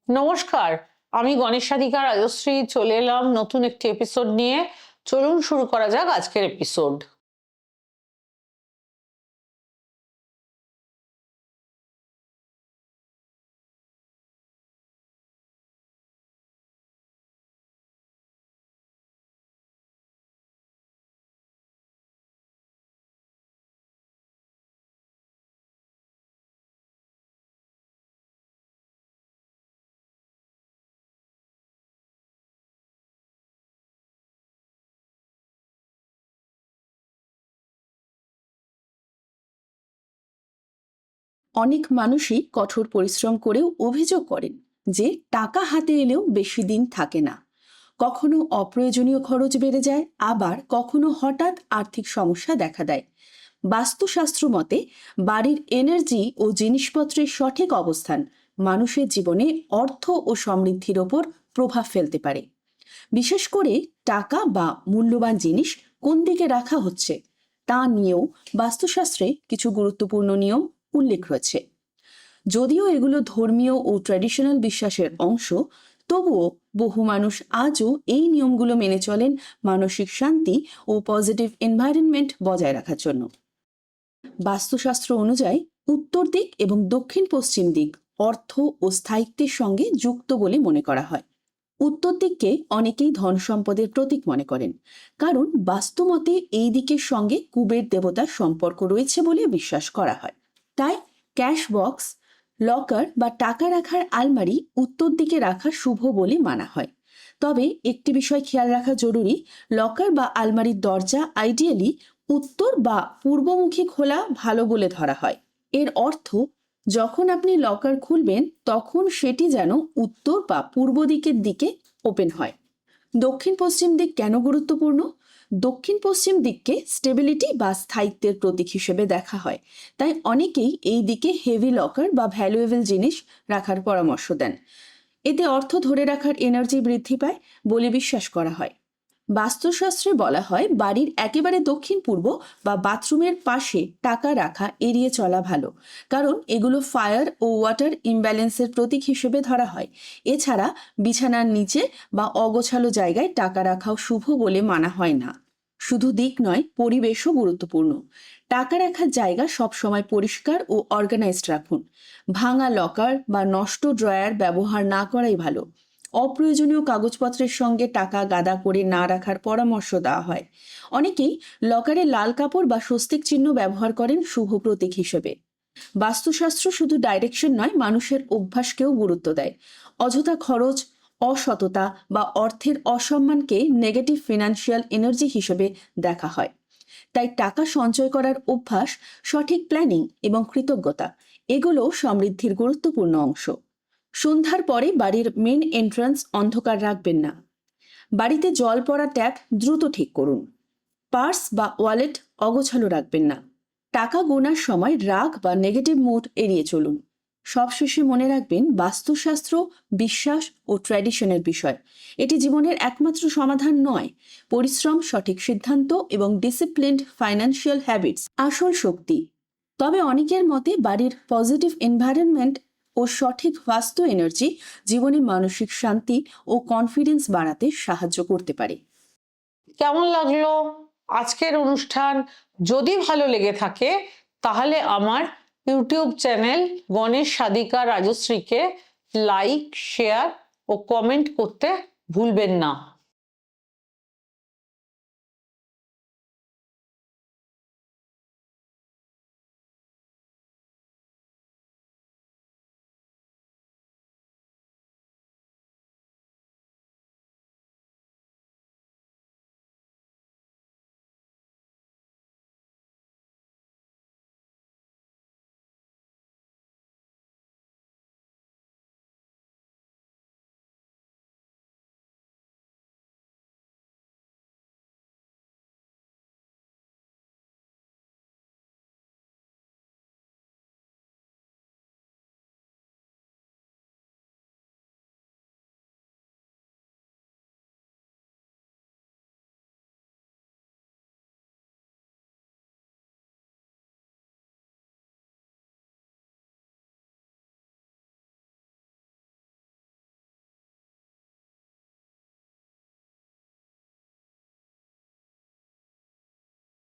নমস্কার, আমি গণেশ সাধিকা রাজশ্রী চলে এলাম নতুন একটি এপিসোড নিয়ে। চলুন শুরু করা যাক আজকের এপিসোড। অনেক মানুষই কঠোর পরিশ্রম করেও অভিযোগ করেন যে টাকা হাতে এলেও বেশি দিন থাকে না। কখনো অপ্রয়োজনীয় খরচ বেড়ে যায়, আবার কখনো হঠাৎ আর্থিক সমস্যা দেখা দেয়। বাস্তুশাস্ত্র মতে বাড়ির এনার্জি ও জিনিসপত্রের সঠিক অবস্থান মানুষের জীবনে অর্থ ও সমৃদ্ধির ওপর প্রভাব ফেলতে পারে। বিশেষ করে টাকা বা মূল্যবান জিনিস কোন দিকে রাখা হচ্ছে তা নিয়েও বাস্তুশাস্ত্রে কিছু গুরুত্বপূর্ণ নিয়ম উল্লেখ রয়েছে। যদিও এগুলো ধর্মীয় ও ট্র্যাডিশনাল বিশ্বাসের অংশ, তবুও বহু মানুষ আজও এই নিয়মগুলো মেনে চলেন মানসিক শান্তি ও পজিটিভ এনভায়রনমেন্ট বজায় রাখার জন্য। বাস্তুশাস্ত্র অনুযায়ী উত্তর দিক এবং দক্ষিণ পশ্চিম দিক অর্থ ও স্থায়িত্বের সঙ্গে যুক্ত বলে মনে করা হয়। উত্তর দিককে অনেকেই ধন সম্পদের প্রতীক মনে করেন, কারণ বাস্তুমতে এই দিকের সঙ্গে কুবের দেবতার সম্পর্ক রয়েছে বলে বিশ্বাস করা হয়। তাই ক্যাশ বক্স, লকার বা টাকা রাখার আলমারি উত্তর দিকে রাখা শুভ বলে মানা হয়। তবে একটি বিষয় খেয়াল রাখা জরুরি, লকার বা আলমারির দরজা আইডিয়ালি উত্তর বা পূর্বমুখী খোলা ভালো বলে ধরা হয়। এর অর্থ যখন আপনি লকার খুলবেন তখন সেটি যেন উত্তর বা পূর্ব দিকের দিকে ওপেন হয়। দক্ষিণ পশ্চিম দিক কেন গুরুত্বপূর্ণ? দক্ষিণ পশ্চিম দিককে স্টেবিলিটি বা স্থায়িত্বের প্রতীক হিসেবে দেখা হয়, তাই অনেকেই এই দিকে হেভি লকার বা ভ্যালুয়েবল জিনিস রাখার পরামর্শ দেন। এতে অর্থ ধরে রাখার এনার্জি বৃদ্ধি পায় বলে বিশ্বাস করা হয়। বাস্তুশাস্ত্রে বলা হয় বাড়ির একেবারে দক্ষিণ পূর্ব বা বাথরুমের পাশে টাকা রাখা এড়িয়ে চলা ভালো, কারণ এগুলো ফায়ার ও ওয়াটার ইমব্যালেন্সের প্রতীক হিসেবে ধরা হয়। এছাড়া বিছানার নিচে বা অগোছালো জায়গায় টাকা রাখাও শুভ বলে মানা হয় না। শুধু দিক নয়, পরিবেশও গুরুত্বপূর্ণ। টাকা রাখার জায়গা সবসময় পরিষ্কার ও অর্গানাইজড রাখুন। ভাঙা লকার বা নষ্ট ড্রয়ার ব্যবহার না করাই ভালো। অপ্রয়োজনীয় কাগজপত্রের সঙ্গে টাকা গাদা করে না রাখার পরামর্শ দেওয়া হয়। অনেকেই লকারে লাল কাপড় বা স্বস্তিক চিহ্ন ব্যবহার করেন শুভ প্রতীক হিসেবে। বাস্তুশাস্ত্র শুধু ডাইরেকশন নয়, মানুষের অভ্যাসকেও গুরুত্ব দেয়। অযথা খরচ, অসততা বা অর্থের অসম্মানকে নেগেটিভ ফিনান্সিয়াল এনার্জি হিসেবে দেখা হয়। তাই টাকা সঞ্চয় করার অভ্যাস, সঠিক প্ল্যানিং এবং কৃতজ্ঞতা এগুলো সমৃদ্ধির গুরুত্বপূর্ণ অংশ। সন্ধ্যার পরে বাড়ির মেন এন্ট্রান্স অন্ধকার রাখবেন না। বাড়িতে জল পড়া ট্যাপ দ্রুত ঠিক করুন। পার্স বা ওয়ালেট অগোছালো রাখবেন না। টাকা গোনার সময় রাগ বা নেগেটিভ মুড এড়িয়ে চলুন। সবশেষে মনে রাখবেন, বাস্তুশাস্ত্র বিশ্বাস ও ট্র্যাডিশনের বিষয়। এটি জীবনের একমাত্র সমাধান নয়। পরিশ্রম, সঠিক সিদ্ধান্ত এবং ডিসিপ্লিনড ফাইন্যান্সিয়াল হ্যাবিটস আসল শক্তি। তবে অনেকের মতে বাড়ির পজিটিভ এনভায়রনমেন্ট ও সঠিক বাস্তু এনার্জি জীবনে মানসিক শান্তি ও কনফিডেন্স বাড়াতে সাহায্য করতে পারে। কেমন লাগলো আজকের অনুষ্ঠান? যদি ভালো লেগে থাকে তাহলে আমার ইউটিউব চ্যানেল গণেশ সাধিকা রাজশ্রীকে লাইক, শেয়ার ও কমেন্ট করতে ভুলবেন না।